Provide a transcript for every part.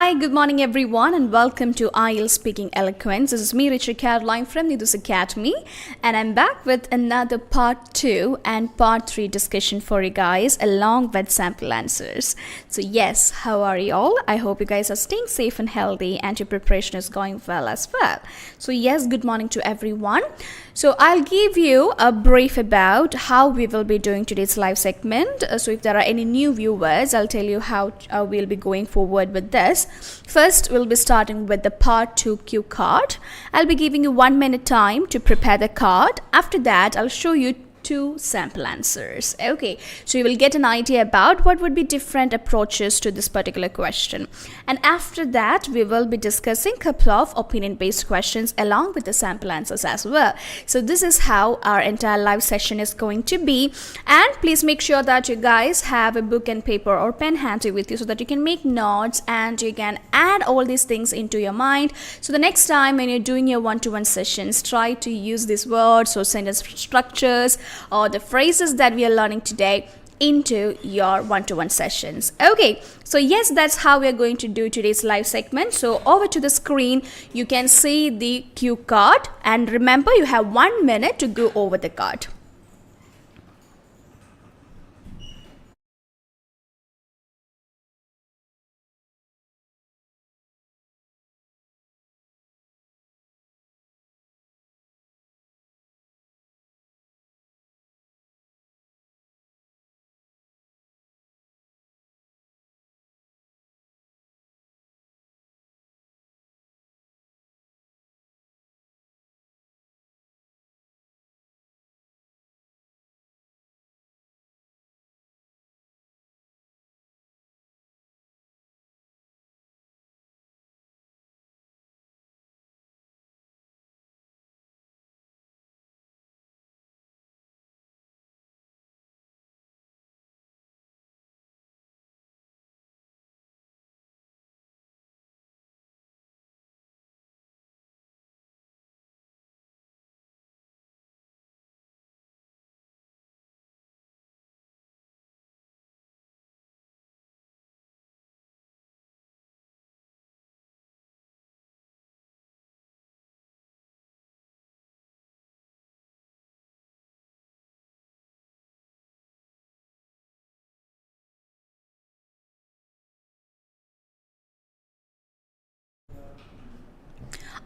Hi, good morning everyone and welcome to IELTS Speaking Eloquence. This is me, 𝐂𝐻𝐿𝐻 from 𝐂𝐻𝐿𝐻 Academy, and I'm back with another part 2 and part 3 discussion for you guys along with sample answers. So yes, how are you all? I hope you guys are staying safe and healthy and your preparation is going well as well. So yes, good morning to everyone. So I'll give you a brief about how we will be doing today's live segment. So if there are any new viewers, I'll tell you how we'll be going forward with this. First, we'll be starting with the part 2 cue card. I'll be giving you 1 minute time to prepare the card. After that, I'll show you 2 sample answers. Okay, so you will get an idea about what would be different approaches to this particular question. And after that, we will be discussing a couple of opinion-based questions along with the sample answers as well. So this is how our entire live session is going to be. And please make sure that you guys have a book and paper or pen handy with you so that you can make notes and you can add all these things into your mind. So the next time when you're doing your one-to-one sessions, try to use these words or sentence structures or the phrases that we are learning today into your one-to-one sessions. Okay, so yes, that's how we are going to do today's live segment. So over to the screen, you can see the cue card, and remember, you have 1 minute to go over the card.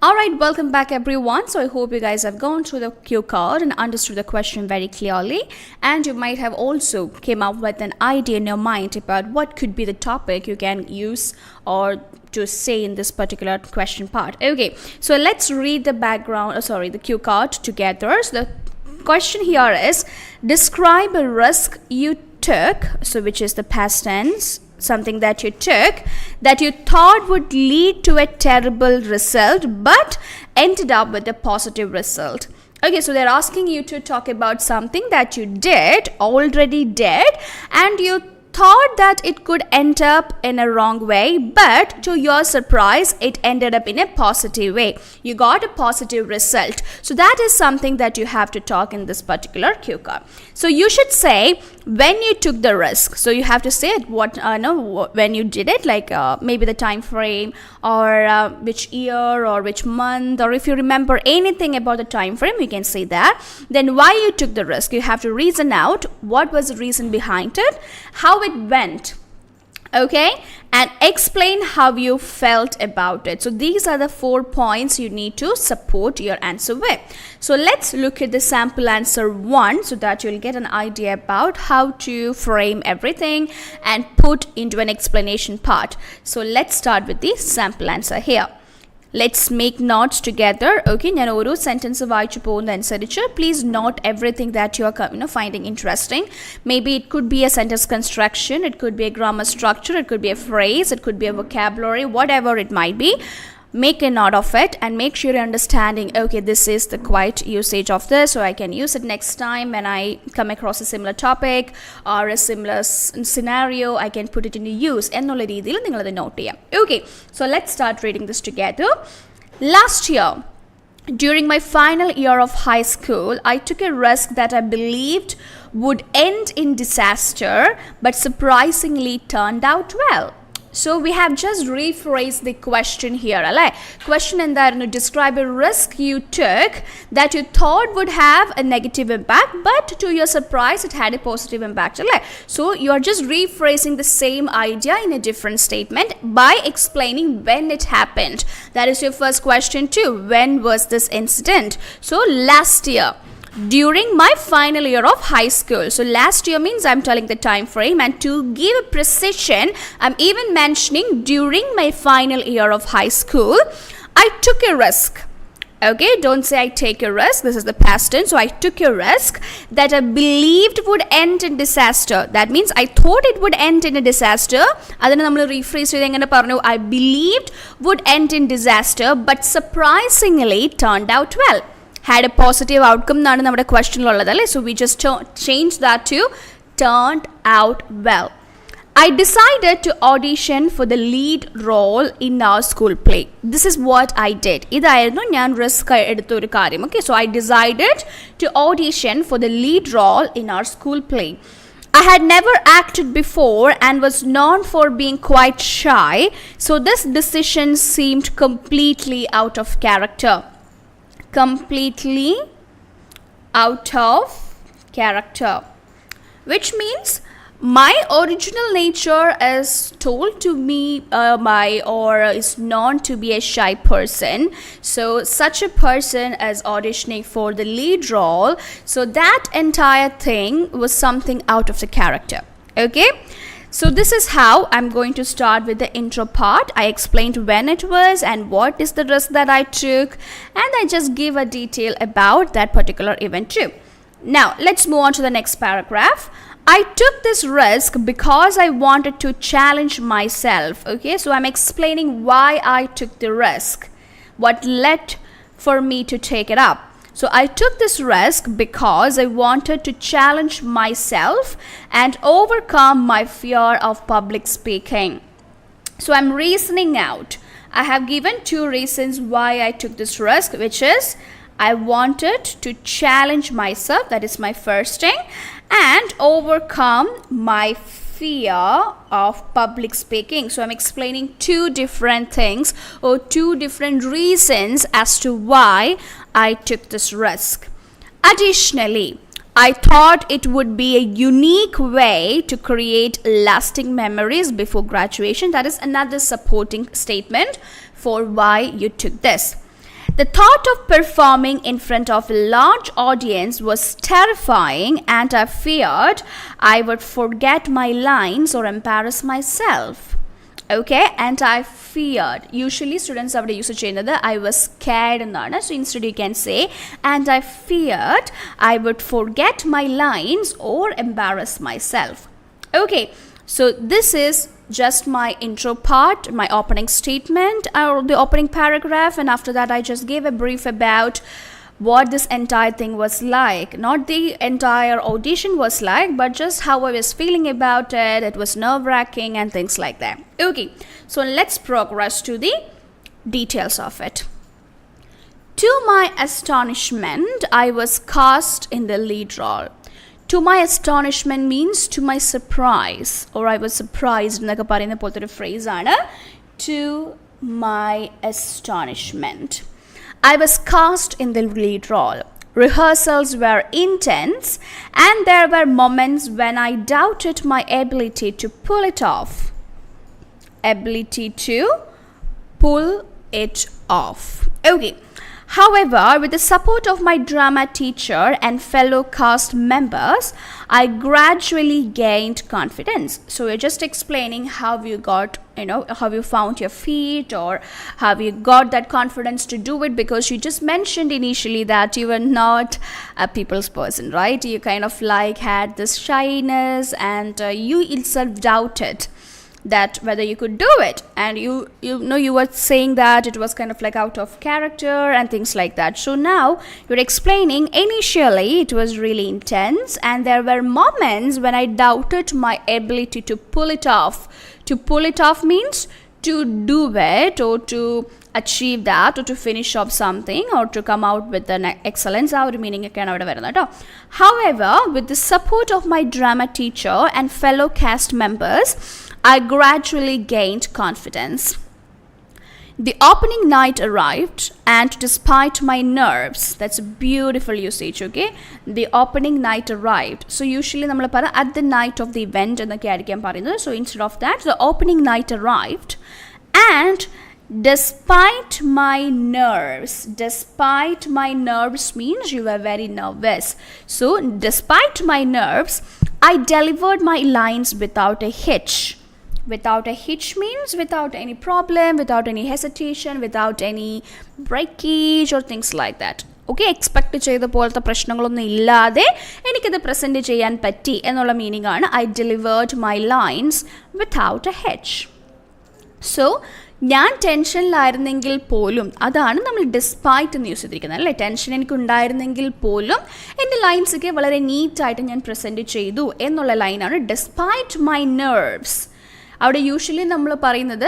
Alright, welcome back everyone. So I hope you guys have gone through the cue card and understood the question very clearly, and you might have also came up with an idea in your mind about what could be the topic you can use or to say in this particular question part. Okay, so let's read the the cue card together. So the question here is, describe a risk you took, so which is the past tense, something that you took that you thought would lead to a terrible result but ended up with a positive result. Okay, so they're asking you to talk about something that you already did, and you thought that it could end up in a wrong way, but to your surprise it ended up in a positive way. You got a positive result. So that is something that you have to talk in this particular cue card. So you should say when you took the risk. So you have to say it when you did it, like maybe the time frame or which year or which month, or if you remember anything about the time frame, you can say that. Then why you took the risk, you have to reason out what was the reason behind it, how it went, okay, and explain how you felt about it. So these are the 4 points you need to support your answer with. So let's look at the sample answer 1 so that you'll get an idea about how to frame everything and put into an explanation part. So let's start with the sample answer here. Let's make notes together. Okay, ഞാൻ ഓരോ sentence വായിച്ചു പോകുന്നതനുസരിച്ച് please note everything that you are finding interesting. Maybe it could be a sentence construction, it could be a grammar structure, it could be a phrase, it could be a vocabulary, whatever it might be. Make a note of it and make sure you're understanding, okay, this is the quiet usage of this, so I can use it next time when I come across a similar topic or a similar scenario. I can put it into use എന്നുള്ള രീതിയിൽ നിങ്ങൾ അത് not ചെയ്യാം. Okay, so let's start reading this together. Last year, during my final year of high school, I took a risk that I believed would end in disaster, but surprisingly turned out well. So we have just rephrased the question here. Question എന്തായിരുന്നു? Describe a risk you took that you thought would have a negative impact, but to your surprise it had a positive impact. So you are just rephrasing the same idea in a different statement by explaining when it happened. That is your first question too. When was this incident? So last year, during my final year of high school. So last year means I'm telling the time frame, and to give a precision, I'm even mentioning during my final year of high school, I took a risk. Okay, don't say I take a risk. This is the past tense. So I took a risk that I believed would end in disaster. That means I thought it would end in a disaster. Adana nammal rephrase cheyidengane parnu, I believed would end in disaster, but surprisingly turned out well. Had a positive outcome എന്നാണ് നമ്മുടെ ക്വസ്റ്റ്യനിലുള്ളത് അല്ലേ. So we just change that to turned out well. I decided to audition for the lead role in our school play. This is what I did. ഇതായിരുന്നു ഞാൻ risk എടുത്ത ഒരു കാര്യം. Okay, so I decided to audition for the lead role in our school play. I had never acted before and was known for being quite shy, so this decision seemed completely out of character. Completely out of character, which means my original nature is told to me or is known to be a shy person. So such a person is auditioning for the lead role, so that entire thing was something out of the character. Okay, so this is how I'm going to start with the intro part. I explained when it was and what is the risk that I took, and I just give a detail about that particular event too. Now let's move on to the next paragraph. I took this risk because I wanted to challenge myself. Okay, so I'm explaining why I took the risk, what led for me to take it up. So I took this risk because I wanted to challenge myself and overcome my fear of public speaking. So I'm reasoning out. I have given two reasons why I took this risk, which is I wanted to challenge myself, that is my first thing, and overcome my fear of public speaking. So I'm explaining two different things or two different reasons as to why I took this risk. Additionally, I thought it would be a unique way to create lasting memories before graduation. That is another supporting statement for why you took this. The thought of performing in front of a large audience was terrifying, and I feared I would forget my lines or embarrass myself. Okay, and I feared. Usually students avade use cheynathu I was scared ennaanu. So instead you can say and I feared I would forget my lines or embarrass myself. Okay, so this is just my intro part, my opening statement or the opening paragraph, and after that I just gave a brief about what this entire thing was like. Not the entire audition was like, but just how I was feeling about it. It was nerve-wracking and things like that. Okay, so let's progress to the details of it. To my astonishment, I was cast in the lead role. To my astonishment means to my surprise, or I was surprised എന്നൊക്കെ പറയുന്ന പോലത്തെ ഒരു phrase ആണ്. To my astonishment, I was cast in the lead role. Rehearsals were intense, and there were moments when I doubted my ability to pull it off. Ability to pull it off. Okay. However, with the support of my drama teacher and fellow cast members, I gradually gained confidence. So you're just explaining how you got, how you found your feet, or how you got that confidence to do it, because you just mentioned initially that you were not a people's person, right? You kind of had this shyness, and you itself doubted that whether you could do it, and you were saying that it was kind of out of character and things like that. So now you're explaining initially it was really intense, and there were moments when I doubted my ability to pull it off. To pull it off means to do it or to achieve that or to finish off something or to come out with an excellence. ആ ഒരു meaning ഒക്കെയാണ് അവിടെ വരുന്നത് കേട്ടോ. However, with the support of my drama teacher and fellow cast members, I gradually gained confidence. The opening night arrived, and despite my nerves, that's a beautiful usage, okay? The opening night arrived. So usually നമ്മൾ പറ at the night of the event എന്നൊക്കെ ആയിരിക്കും പറയുന്നത്. So instead of that, the opening night arrived, and despite my nerves means you were very nervous. So despite my nerves, I delivered my lines without a hitch. Without a hitch means without any problem, without any hesitation, without any breakage or things like that. Okay, expect ചെയ്ത പോലത്തെ പ്രശ്നങ്ങളൊന്നും ഇല്ലാതെ എനിക്കത് present ചെയ്യാൻ പറ്റി എന്നുള്ള meaning ആണ് I delivered my lines without A H. So ഞാൻ ടെൻഷനിലായിരുന്നെങ്കിൽ പോലും, അതാണ് നമ്മൾ ഡിസ്പൈറ്റ് എന്ന് യൂസ് ചെയ്തിരിക്കുന്നത് അല്ലേ. ടെൻഷൻ എനിക്കുണ്ടായിരുന്നെങ്കിൽ പോലും എൻ്റെ ലൈൻസൊക്കെ വളരെ നീറ്റായിട്ട് ഞാൻ പ്രസൻറ്റ് ചെയ്തു എന്നുള്ള ലൈനാണ് ഡിസ്പൈറ്റ് മൈ നെർവ്സ്. അവിടെ യൂഷ്വലി നമ്മൾ പറയുന്നത്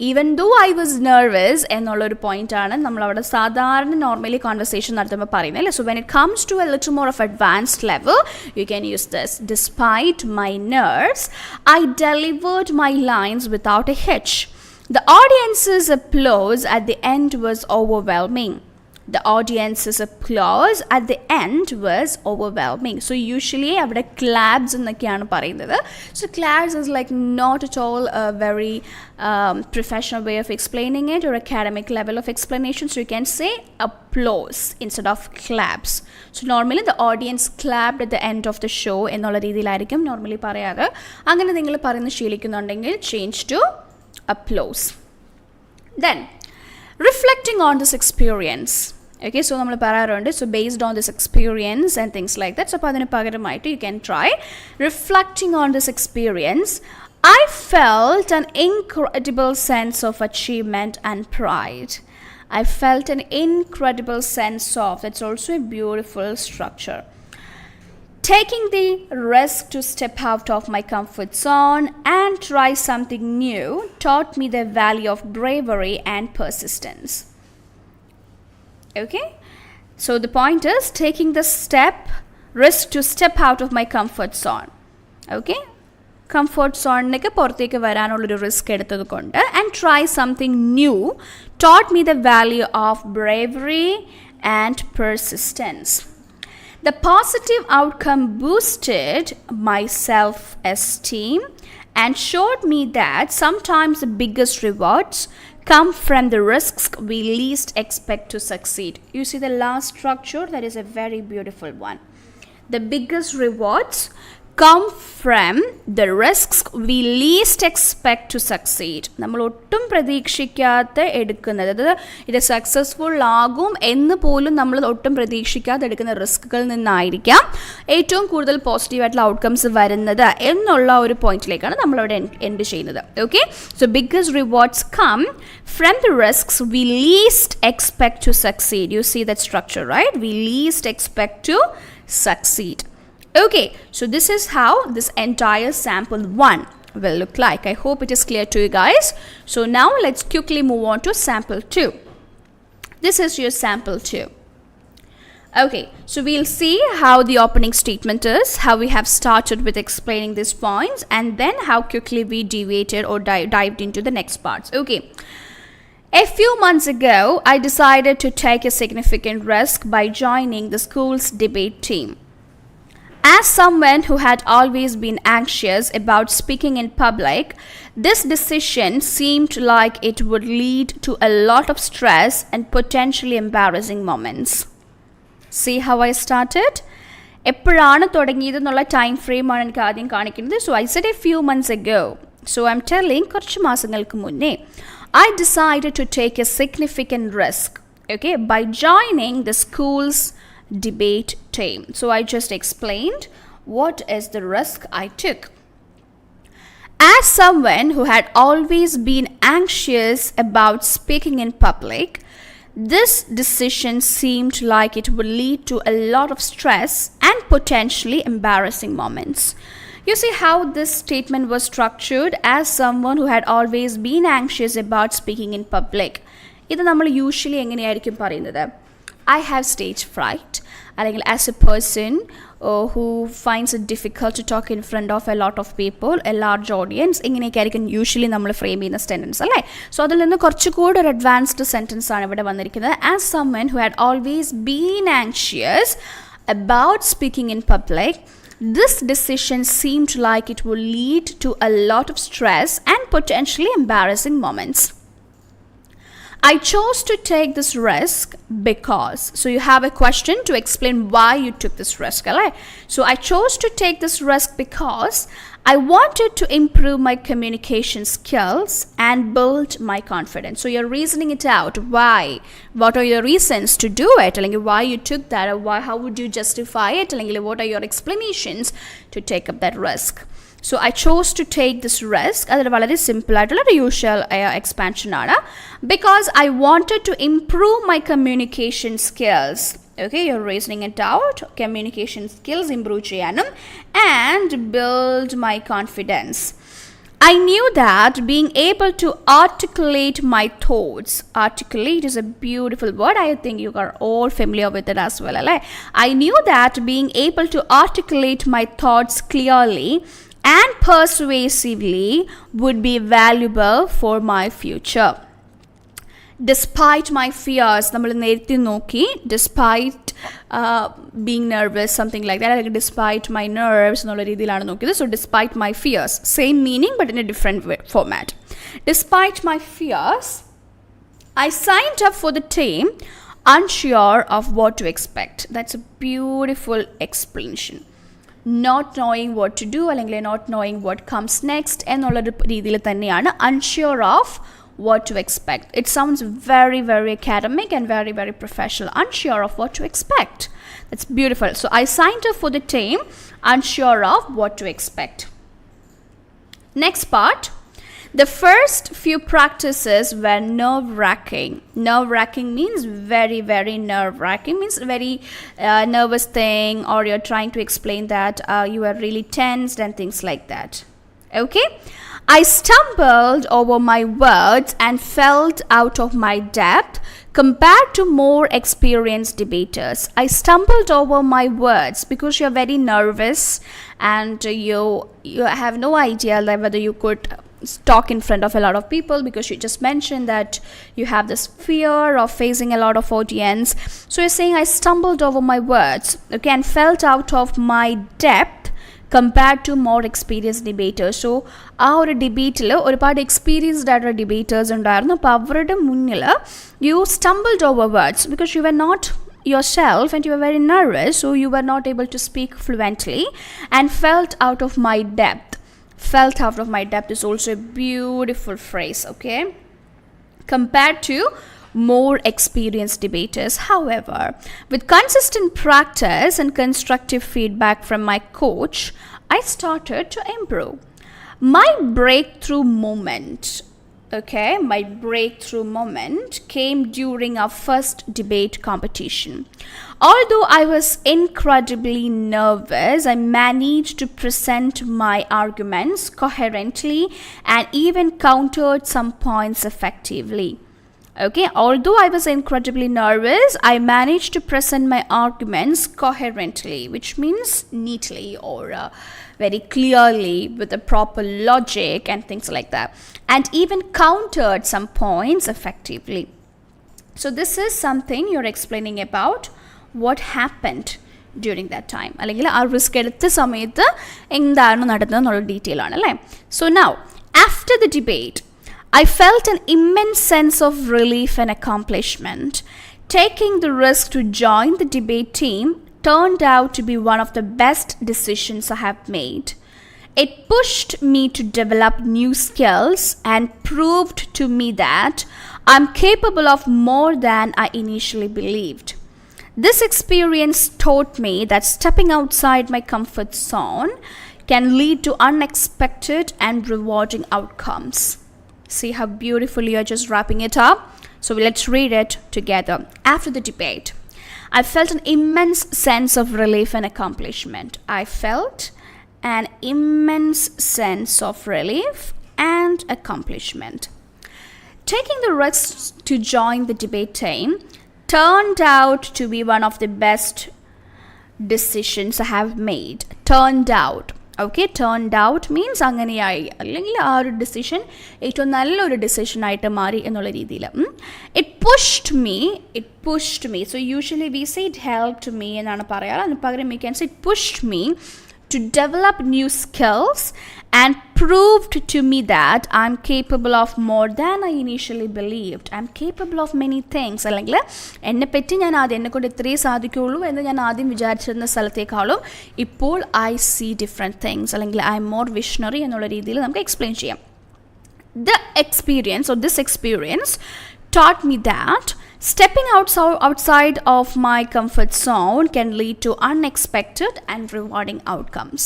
even though I was nervous എന്നുള്ളൊരു പോയിൻ്റാണ് നമ്മളവിടെ സാധാരണ നോർമലി കോൺവെർസേഷൻ നടത്തുമ്പോൾ പറയുന്നത് അല്ലേ. So when it comes to a little more of advanced level you can use this. Despite my nerves I delivered my lines without a hitch. The audience's applause at the end was overwhelming. The audience's applause at the end was overwhelming. So usually avada claps എന്നൊക്കെയാണ് പറയുന്നത്. So claps is like not at all a very professional way of explaining it or academic level of explanation. So you can say applause instead of claps. So normally the audience clapped at the end of the show എന്നുള്ള രീതിയിലായിരിക്കും normally പറയാറ്. അങ്ങനെ നിങ്ങൾ പറയുന്നത് ശീലിക്കുന്നുണ്ടെങ്കിൽ change to applause. Then reflecting on this experience, okay, so നമ്മൾ പറയാറുണ്ട് so based on this experience and things like that. So അപ്പോൾ അതിന് പകരമായിട്ട് you can try reflecting on this experience. I felt an incredible sense of achievement and pride. I felt an incredible sense of, that's also a beautiful structure. Taking the risk to step out of my comfort zone and try something new taught me the value of bravery and persistence. Okay? So the point is taking the risk to step out of my comfort zone. Okay? Comfort zone neck പുറത്തേക്ക് വരാനുള്ളൊരു risk എടുത്തത് കൊണ്ട് and try something new taught me the value of bravery and persistence. The positive outcome boosted my self-esteem and showed me that sometimes the biggest rewards come from the risks we least expect to succeed. You see the last structure? That is a very beautiful one. The biggest rewards come from the risks we least expect to succeed. നമ്മൾ ഒട്ടും പ്രതീക്ഷിക്കാതെ എടുക്കുന്നത്, അതായത് ഇത് successful ആകും എന്ന് പോലും നമ്മൾ ഒട്ടും പ്രതീക്ഷിക്കാതെ എടുക്കുന്ന റിസ്കുകളിൽ നിന്നായിരിക്കാം ഏറ്റവും കൂടുതൽ പോസിറ്റീവായിട്ടുള്ള ഔട്ട്കംസ് വരുന്നത് എന്നുള്ള ഒരു പോയിന്റിലേക്കാണ് നമ്മളവിടെ എൻഡ് ചെയ്യുന്നത്. Okay, so biggest rewards come from the risks we least expect to succeed. You see that structure, right? We least expect to succeed. Okay, so this is how this entire sample 1 will look like. I hope it is clear to you guys. So now let's quickly move on to sample 2. This is your sample 2. Okay, so we'll see how the opening statement is, how we have started with explaining these points, and then how quickly we deviated or dived into the next parts. Okay. A few months ago, I decided to take a significant risk by joining the school's debate team. As someone who had always been anxious about speaking in public, this decision seemed like it would lead to a lot of stress and potentially embarrassing moments. See how I started? എപ്പോഴാണ് തുടങ്ങിയതെന്നുള്ള time ഫ്രെയിമാണ് എനിക്ക് ആദ്യം കാണിക്കുന്നത്. So I said a few months ago. So I am telling കുറച്ച് മാസങ്ങൾക്ക് മുന്നേ I decided to take a significant risk, okay, by joining the school's debate team. So I just explained what is the risk I took. As someone who had always been anxious about speaking in public, this decision seemed like it would lead to a lot of stress and potentially embarrassing moments. You see how this statement was structured? As someone who had always been anxious about speaking in public. ഇത് നമ്മൾ usually എങ്ങനെയായിരിക്കും പറയുന്നത്? I have stage fright. അല്ലെങ്കിൽ as a person who finds it difficult to talk in front of a lot of people, a large audience, ഇങ്ങനെയൊക്കെ ആയിരിക്കും usually നമ്മൾ frame ചെയ്യുന്ന sentence അല്ലേ? സോ അതിൽ നിന്ന് കുറച്ചുകൂടി ഒരു അഡ്വാൻസ്ഡ് സെൻറ്റൻസ് ആണ് ഇവിടെ വന്നിരിക്കുന്നത്. As someone who had always been anxious about speaking in public, this decision seemed like it would lead to a lot of stress and potentially embarrassing moments. I chose to take this risk because, so you have a question to explain why you took this risk, right? So I chose to take this risk because I wanted to improve my communication skills and build my confidence. So you're reasoning it out. Why? What are your reasons to do it? Like why you took that, or why, how would you justify it? Like what are your explanations to take up that risk? So I chose to take this risk. That's very simple. That's usual expansion. Because I wanted to improve my communication skills. Okay, you're reasoning it out. Communication skills improve cheyanum and build my confidence. I knew that being able to articulate my thoughts. Articulate is a beautiful word. I think you are all familiar with it as well. I knew that being able to articulate my thoughts clearly and persuasively would be valuable for my future. Despite my fears, നമ്മൾ നേരത്തെ നോക്കി, despite being nervous, something like that, like despite my nerves എന്നുള്ള രീതിയിലാണ് നോക്കിയത്. So despite my fears, same meaning but in a different format. Despite my fears, I signed up for the team unsure of what to expect. That's a beautiful explanation. Not knowing what to do, അല്ലെങ്കിൽ not knowing what comes next എന്നുള്ളൊരു രീതിയിൽ തന്നെയാണ് unsure of what to expect. It sounds very, very academic and very, very professional. Unsure of what to expect. That's beautiful. So I signed up for the team unsure of what to expect. Next part. The first few practices were nerve-wracking. Nerve-wracking means very, very nerve-wracking. Means very nervous thing, or you're trying to explain that you are really tensed and things like that. Okay? I stumbled over my words and felt out of my depth compared to more experienced debaters. I stumbled over my words because you're very nervous and you have no idea whether you could talk in front of a lot of people, because you just mentioned that you have this fear of facing a lot of audience. So you're saying I stumbled over my words, okay, and felt out of my depth compared to more experienced debaters. So ആ ഒരു ഡിബേറ്റിൽ ഒരുപാട് experienced ആയിട്ടുള്ള debaters ഉണ്ടായിരുന്നു. അപ്പോൾ അവരുടെ മുന്നിൽ you stumbled over words because you were not yourself and you were very nervous, so you were not able to speak fluently and felt out of my depth. Felt out of my depth is also a beautiful phrase, okay? Compared to more experienced debaters. However, with consistent practice and constructive feedback from my coach, I started to improve. My breakthrough moment came during our first debate competition. Although I was incredibly nervous, I managed to present my arguments coherently and even countered some points effectively. Okay, although I was incredibly nervous, I managed to present my arguments coherently, which means neatly or very clearly with a proper logic and things like that, and even countered some points effectively. So this is something you're explaining about what happened during that time. അല്ലെങ്കിൽ ആ risk എടുത്ത സമയത്ത് എന്തായിരുന്നു നടന്നതെന്നുള്ള detail ആണ് അല്ലേ. So now, after the debate, I felt an immense sense of relief and accomplishment. Taking the risk to join the debate team turned out to be one of the best decisions I have made. It pushed me to develop new skills and proved to me that I'm capable of more than I initially believed. This experience taught me that stepping outside my comfort zone can lead to unexpected and rewarding outcomes. See how beautifully you're just wrapping it up? So let's read it together. After the debate, I felt an immense sense of relief and accomplishment. I felt an immense sense of relief and accomplishment. taking the risk to join the debate team turned out to be one of the best decisions I have made. Turned out. Okay, turned out means അങ്ങനെയായി അല്ലെങ്കിൽ ആ ഒരു decision ഏറ്റവും നല്ലൊരു ഡിസിഷനായിട്ട് മാറി എന്നുള്ള രീതിയിൽ. It pushed me. So usually we say it helped me എന്നാണ് പറയാറ്. അതിന് പകരം we can say it pushed me to develop new skills and proved to me that I'm capable of more than I initially believed. I'm capable of many things. അല്ലെങ്കിൽ എന്നെ പറ്റി ഞാൻ ആദ്യം എന്നെക്കൊണ്ട് ഇത്രയേ സാധിക്കുകയുള്ളൂ എന്ന് ഞാൻ ആദ്യം വിചാരിച്ചിരുന്ന സ്ഥലത്തേക്കാളും ഇപ്പോൾ ഐ സീ ഡിഫറെൻറ്റ് തിങ്സ് അല്ലെങ്കിൽ ഐ എം മോർ വിഷണറി എന്നുള്ള രീതിയിൽ നമുക്ക് എക്സ്പ്ലെയിൻ ചെയ്യാം. This experience taught me that stepping outside of my comfort zone can lead to unexpected and rewarding outcomes.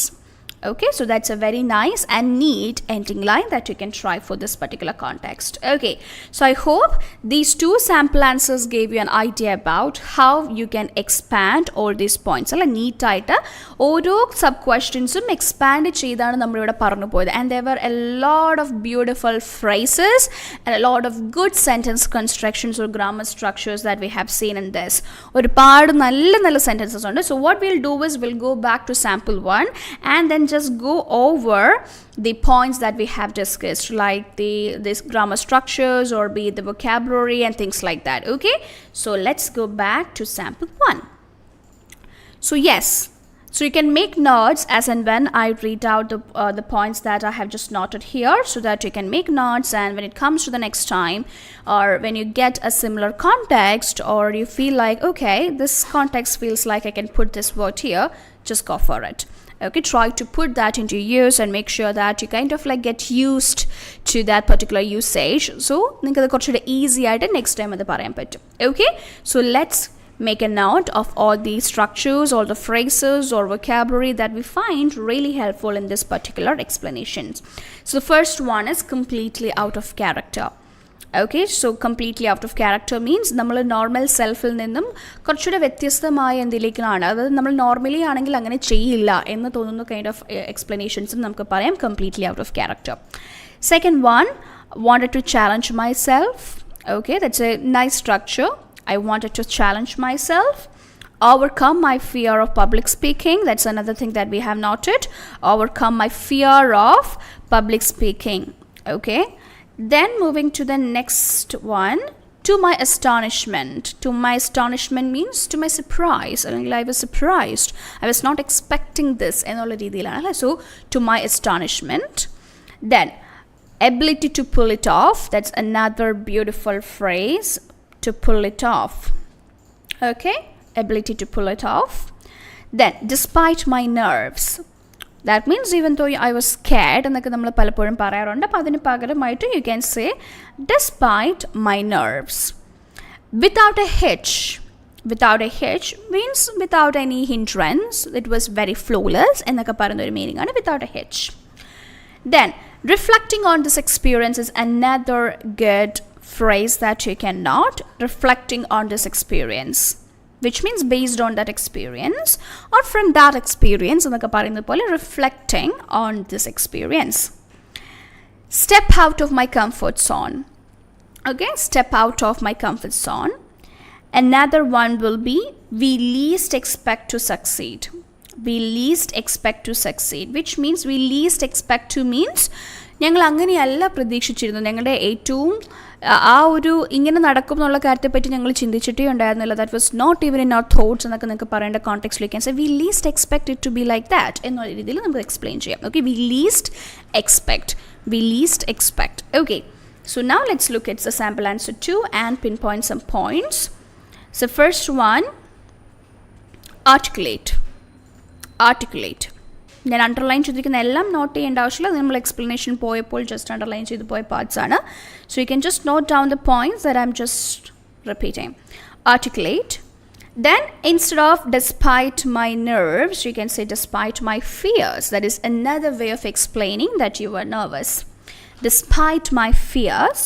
Okay, so that's a very nice and neat ending line that you can try for this particular context. Okay, so I hope these two sample answers gave you an idea about how you can expand all these points. Alla neat aita oru sub questions expand cheyidana nammal ivide parannu poyathu, and there were a lot of beautiful phrases and a lot of good sentence constructions or grammar structures that we have seen in this. Oru paadu nalla sentences undu. So what we'll do is we'll go back to sample 1 and then just go over the points that we have discussed, like this grammar structures or be the vocabulary and things like that. Okay, so let's go back to sample 1. So yes, so you can make notes as and when I read out the points that I have just noted here, so that you can make notes, and when it comes to the next time or when you get a similar context or you feel like, okay, this context feels like I can put this word here, just go for it. Okay, try to put that into use and make sure that you kind of like get used to that particular usage. So നിങ്ങൾക്ക് അത് കുറച്ചുകൂടെ easy ആയിട്ട് next time അത് പറയാൻ പറ്റും. Okay, so let's make a note of all the structures, all the phrases or vocabulary that we find really helpful in this particular explanations. So the first one is completely out of character. Okay, so completely out of character means നമ്മൾ normal സെൽഫിൽ നിന്നും കുറച്ചുകൂടെ വ്യത്യസ്തമായ എന്തിലേക്കാണ്, അതായത് നമ്മൾ normally ആണെങ്കിൽ അങ്ങനെ ചെയ്യില്ല എന്ന് തോന്നുന്ന കൈൻഡ് ഓഫ് എക്സ്പ്ലനേഷൻസും നമുക്ക് പറയാം completely out of character. Second one, wanted to challenge myself. Okay, that's a nice structure. I wanted to challenge myself. Overcome my fear of public speaking. That's another thing that we have noted. Overcome my fear of public speaking. Okay, then moving to the next one, to my astonishment. To my astonishment means to my surprise. I was surprised. I was not expecting this. So to my astonishment. Then ability to pull it off. That's another beautiful phrase. To pull it off. Okay, ability to pull it off. Then despite my nerves. That means even though I was scared, എന്നൊക്കെ നമ്മൾ പലപ്പോഴും പറയാറുണ്ട്. അപ്പോൾ അതിന് പകരമായിട്ട് you can say despite my nerves. Without a hitch. Without a hitch means without any hindrance. It was very flawless എന്നൊക്കെ പറയുന്ന ഒരു മീനിങ് ആണ് without a hitch. Then reflecting on this experience is another good phrase that you can note. Reflecting on this experience, which means based on that experience or from that experience എന്നൊക്കെ പറയുന്നത് പോലെ reflecting on this experience. Step out of my comfort zone. Okay, step out of my comfort zone. Another one will be we least expect to succeed. We least expect to succeed, which means we least expect to means ഞങ്ങൾ അങ്ങനെയല്ല പ്രതീക്ഷിച്ചിരുന്നു, ഞങ്ങളുടെ ഏറ്റവും ആ ഒരു ഇങ്ങനെ നടക്കും എന്നുള്ള കാര്യത്തെപ്പറ്റി ഞങ്ങൾ ചിന്തിച്ചിട്ടേ ഉണ്ടായിരുന്നില്ല. That was not even in our thoughts എന്നൊക്കെ നിങ്ങൾക്ക് പറയേണ്ട കോണ്ടെക്സ്റ്റിലേക്ക് can say we least expect it to be like that എന്നുള്ള രീതിയിൽ നമുക്ക് എക്സ്പ്ലെയിൻ ചെയ്യാം. Okay, we least expect. Okay, so now let's look at the sample answer 2 and pinpoint some points. So first one, articulate. ഞാൻ underline ചെയ്തിരിക്കുന്ന എല്ലാം not ചെയ്യേണ്ട ആവശ്യമില്ല, നമ്മൾ എക്സ്പ്ലനേഷൻ പോയപ്പോൾ ജസ്റ്റ് അണ്ടർലൈൻ ചെയ്ത് പോയ പാർട്സ് ആണ്. So you can just note down the points that I am just repeating. Articulate. Then instead of despite my nerves, you can say despite my fears. That is another way of explaining that you were nervous. Despite my fears,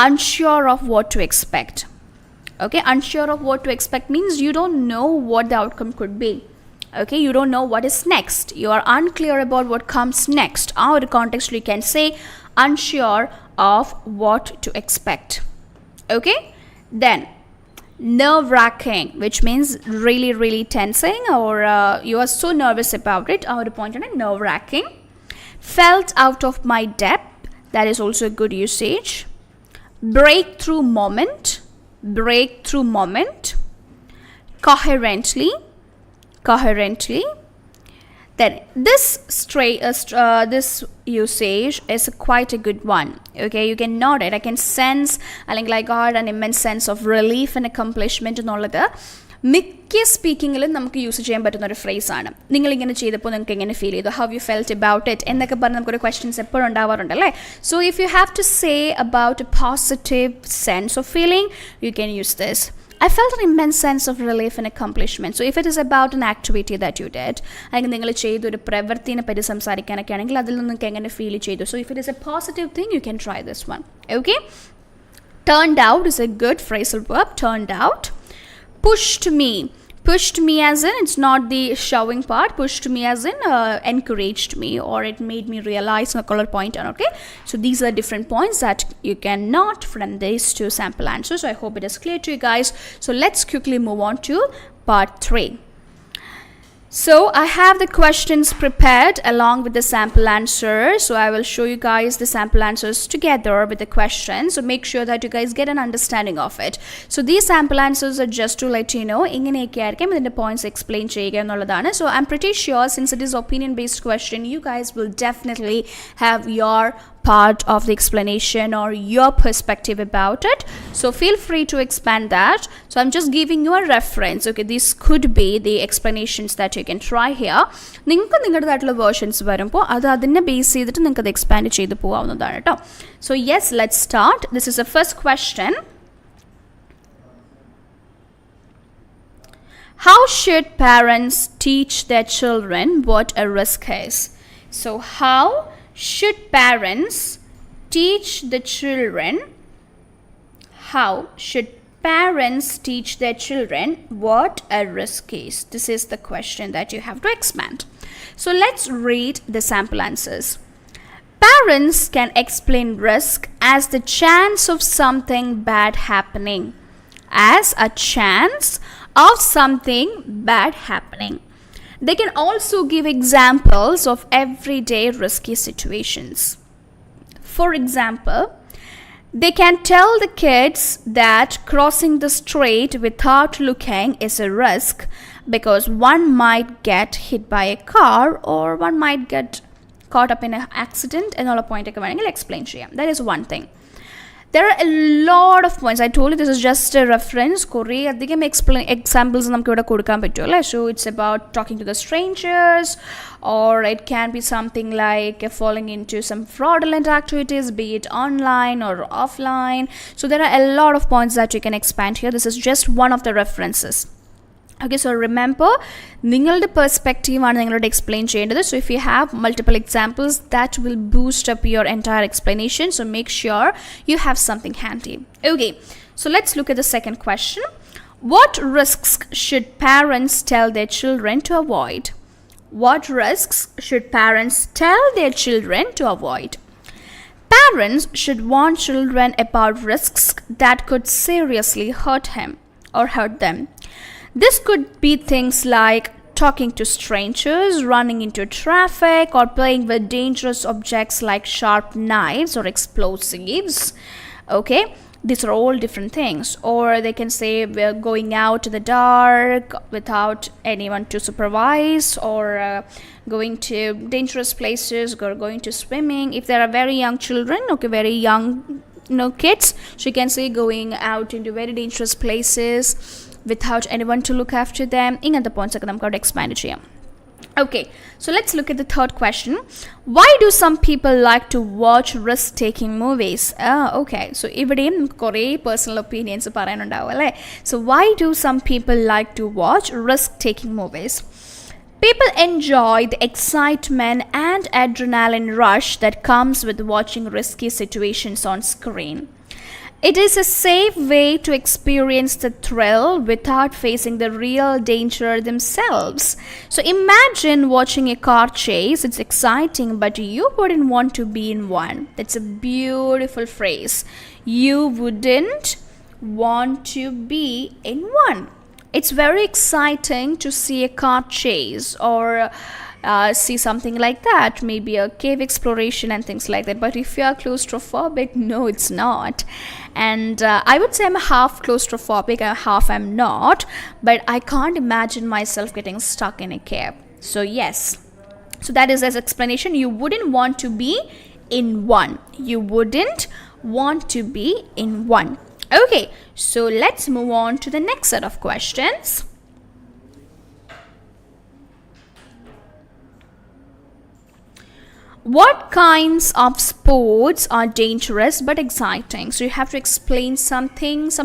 unsure of what to expect. Okay, unsure of what to expect means you don't know what the outcome could be. Okay, you don't know what is next. You are unclear about what comes next. Our context, you can say unsure of what to expect. Okay, then nerve-wracking, which means really tensing, or you are so nervous about it. Our point on nerve-wracking. Felt out of my depth, that is also a good usage. Breakthrough moment, coherently. Then this usage is quite a good one. Okay, you can note it. I can sense, I got an immense sense of relief and accomplishment എന്നുള്ളത് മിക്ക സ്പീക്കിങ്ങിലും നമുക്ക് use ചെയ്യാൻ പറ്റുന്ന ഒരു ഫ്രേസാണ്. നിങ്ങളിങ്ങനെ ചെയ്തപ്പോൾ നിങ്ങൾക്ക് എങ്ങനെ ഫീൽ ചെയ്തു, how you felt about it എന്നൊക്കെ പറഞ്ഞ് നമുക്കൊരു ക്വസ്റ്റ്യൻസ് എപ്പോഴും ഉണ്ടാവാറുണ്ടല്ലേ. So if you have to say about a positive sense of feeling, you can use this. I felt an immense sense of relief and accomplishment. So if it is about an activity that you did, അല്ലെങ്കിൽ നിങ്ങൾ ചെയ്ത ഒരു പ്രവൃത്തിനെ പറ്റി സംസാരിക്കാനൊക്കെ ആണെങ്കിൽ അതിൽ നിങ്ങൾക്ക് എങ്ങനെ feel ചെയ്തു. So if it is a positive thing, you can try this one. Okay, turned out is a good phrasal verb. Turned out. Pushed me as in, it's not the showing part. Pushed me as in encouraged me, or it made me realize a color point on. Okay, so these are different points that you can note from these two sample answers. So I hope it is clear to you guys. So let's quickly move on to part 3. So I have the questions prepared along with the sample answers. So I will show you guys the sample answers together with the questions. So make sure that you guys get an understanding of it. So these sample answers are just to let you know the points explain cheyuka ennulladana. So I'm pretty sure, since it is opinion based question, you guys will definitely have your part of the explanation or your perspective about it. So feel free to expand that. So I'm just giving you a reference. Okay, this could be the explanations that you can try here. നിങ്ങൾക്ക് നിങ്ങളുടേതായിട്ടുള്ള versions വരുമ്പോൾ അത് അതിനെ base ചെയ്തിട്ട് നിങ്ങൾക്ക് അത് expand ചെയ്ത് പോകാവുന്നതാണ് കേട്ടോ. So yes, let's start. This is the first question. How should parents teach their children what a risk is? So how should parents teach the children? How should parents teach their children what a risk is? This is the question that you have to expand. So let's read the sample answers. Parents can explain risk as the chance of something bad happening. As a chance of something bad happening. They can also give examples of everyday risky situations. For example, they can tell the kids that crossing the street without looking is a risk because one might get hit by a car or one might get caught up in an accident and all a point explain. That is one thing. There are a lot of points. I told you this is just a reference. Examples. So it's about talking to the strangers, or it can be something like falling into some fraudulent activities, be it online or offline. So there are a lot of points that you can expand here. This is just one of the references. Okay, so remember, നിങ്ങളുടെ perspective ആണ് നിങ്ങളോട് explain ചെയ്യേണ്ടത്. So if you have multiple examples, that will boost up your entire explanation. So make sure you have something handy. Okay, so let's look at the second question. What risks should parents tell their children to avoid? What risks should parents tell their children to avoid? Parents should warn children about risks that could seriously hurt him or hurt them. This could be things like talking to strangers, running into traffic, or playing with dangerous objects like sharp knives or explosives. Okay, these are all different things. Or they can say we're going out in the dark without anyone to supervise, or going to dangerous places, or going to swimming. If there are very young children, okay, very young kids, she can say going out into very dangerous places without anyone to look after them. ഇങ്ങനത്തെ points ഒക്കെ നമുക്ക് അവിടെ expand ചെയ്യാം. Okay, so let's look at the third question. Why do some people like to watch risk-taking movies? Okay, so ഇവിടെയും നമുക്ക് കുറേ personal opinions പറയാനുണ്ടാവും അല്ലേ. So why do some people like to watch risk-taking movies? People enjoy the excitement and adrenaline rush that comes with watching risky situations on screen. It is a safe way to experience the thrill without facing the real danger themselves. So imagine watching a car chase. It's exciting, but you wouldn't want to be in one. That's a beautiful phrase. You wouldn't want to be in one. It's very exciting to see a car chase or see something like that, maybe a cave exploration and things like that. But if you are claustrophobic, no, it's not. And I would say I'm half claustrophobic and half I'm not, but I can't imagine myself getting stuck in a cave. So yes, so that is as explanation. You wouldn't want to be in one. You wouldn't want to be in one. Okay, so let's move on to the next set of questions. What kinds of sports are dangerous but exciting? So you have to explain some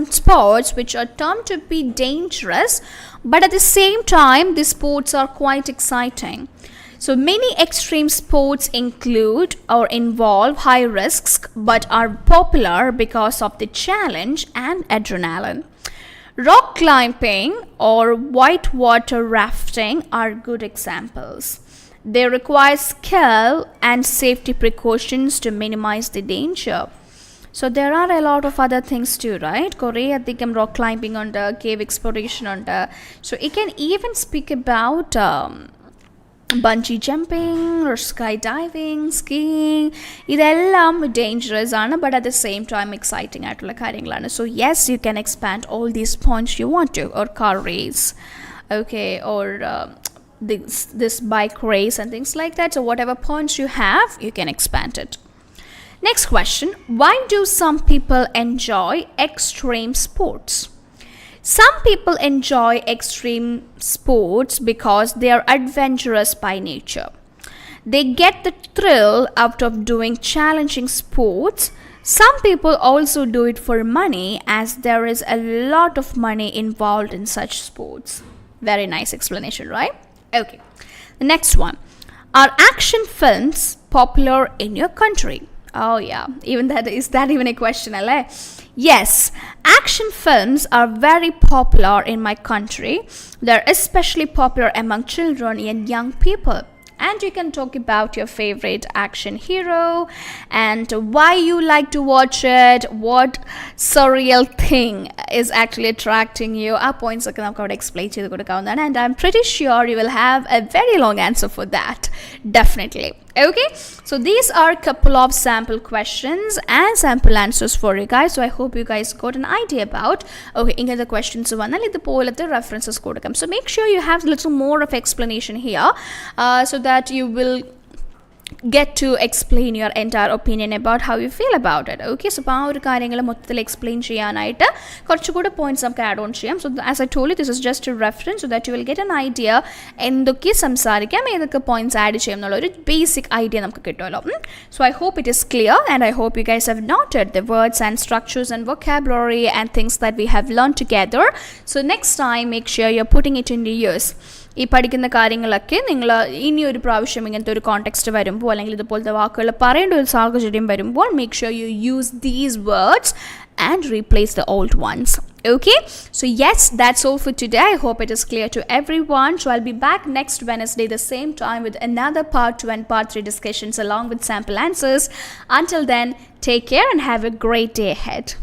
sports which are termed to be dangerous, but at the same time, these sports are quite exciting. So many extreme sports include or involve high risks but are popular because of the challenge and adrenaline. Rock climbing or whitewater rafting are good examples. They require skill and safety precautions to minimize the danger. So there are a lot of other things too, right? Korea rock climbing on the cave exploration on the. So it can even speak about bungee jumping or skydiving, skiing. Idellam dangerous but at the same time exciting. So yes, you can expand all these points you want to, or car race, okay, or this bike race and things like that. So whatever points you have, you can expand it. Next question. Why do some people enjoy extreme sports? Some people enjoy extreme sports because they are adventurous by nature. They get the thrill out of doing challenging sports. Some people also do it for money, as there is a lot of money involved in such sports. Very nice explanation, right? Okay, the next one. Are action films popular in your country? Oh yeah, even that, is that even a question, LA? Yes, action films are very popular in my country. They're especially popular among children and young people. And you can talk about your favorite action hero and why you like to watch it, what surreal thing is actually attracting you. Our points are going to explain to you, and I'm pretty sure you will have a very long answer for that. Definitely. Okay, so these are a couple of sample questions and sample answers for you guys. So I hope you guys got an idea about, okay, in the questions the references. So make sure you have a little more of explanation here so that you will get to explain your entire opinion about how you feel about it. Okay, so explain points add on. So as I told you, this is just a reference so that you will get an idea in the points add basic idea. So I hope it is clear, and I hope you guys have noted the words and structures and vocabulary and things that we have learned together. So next time, make sure you're putting it into use. ഈ പഠിക്കുന്ന കാര്യങ്ങളൊക്കെ നിങ്ങൾ ഇനി ഒരു പ്രാവശ്യം ഇങ്ങനത്തെ ഒരു context വരുമ്പോൾ അല്ലെങ്കിൽ ഇതുപോലത്തെ വാക്കുകൾ പറയേണ്ട ഒരു സാഹചര്യം വരുമ്പോൾ make sure you use these words and replace the old ones. Okay, so yes, that's all for today. I hope it is clear to everyone. So I'll be back next Wednesday the same time with another part 2 and part 3 discussions along with sample answers. Until then, take care and have a great day ahead.